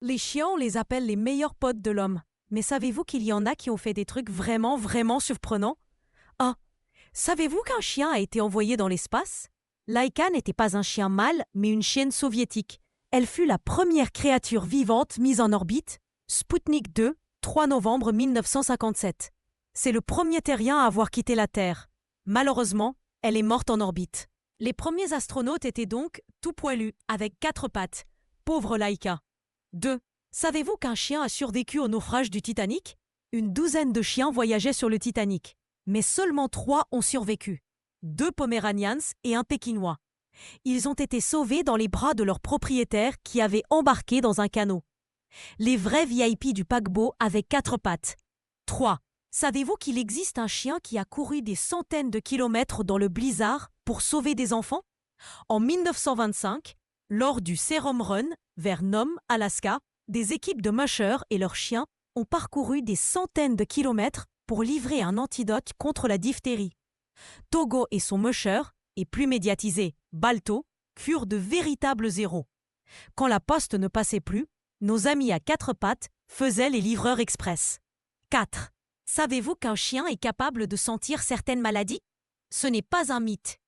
Les chiens, on les appelle les meilleurs potes de l'homme. Mais savez-vous qu'il y en a qui ont fait des trucs vraiment surprenants? 1. Savez-vous qu'un chien a été envoyé dans l'espace? Laika n'était pas un chien mâle, mais une chienne soviétique. Elle fut la première créature vivante mise en orbite. Sputnik 2, 3 novembre 1957. C'est le premier terrien à avoir quitté la Terre. Malheureusement, elle est morte en orbite. Les premiers astronautes étaient donc tout poilus, avec 4 pattes. Pauvre Laika. 2. Savez-vous qu'un chien a survécu au naufrage du Titanic? Une douzaine de chiens voyageaient sur le Titanic, mais seulement 3 ont survécu. 2 Pomeranians et un Pékinois. Ils ont été sauvés dans les bras de leur propriétaire qui avait embarqué dans un canot. Les vrais VIP du paquebot avaient 4 pattes. 3. Savez-vous qu'il existe un chien qui a couru des centaines de kilomètres dans le blizzard pour sauver des enfants? En 1925, lors du Serum Run vers Nome, Alaska, des équipes de mushers et leurs chiens ont parcouru des centaines de kilomètres pour livrer un antidote contre la diphtérie. Togo et son musher, et plus médiatisé, Balto, furent de véritables héros. Quand la poste ne passait plus, nos amis à 4 pattes faisaient les livreurs express. 4. Savez-vous qu'un chien est capable de sentir certaines maladies? Ce n'est pas un mythe.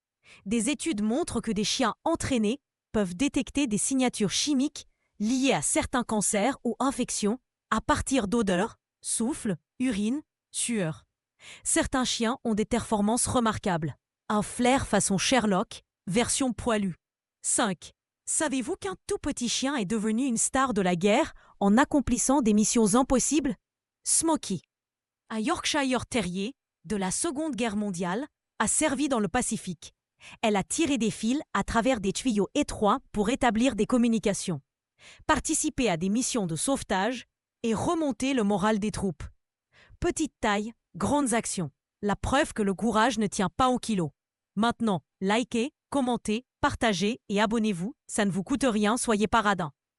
Des études montrent que des chiens entraînés peuvent détecter des signatures chimiques liées à certains cancers ou infections à partir d'odeurs, souffle, urine, sueur. Certains chiens ont des performances remarquables. Un flair façon Sherlock, version poilue. 5. Savez-vous qu'un tout petit chien est devenu une star de la guerre en accomplissant des missions impossibles? Smokey. Un Yorkshire Terrier de la Seconde Guerre mondiale a servi dans le Pacifique. Elle a tiré des fils à travers des tuyaux étroits pour établir des communications, participer à des missions de sauvetage et remonter le moral des troupes. Petite taille, grandes actions. La preuve que le courage ne tient pas au kilo. Maintenant, likez, commentez, partagez et abonnez-vous. Ça ne vous coûte rien, soyez pas radins.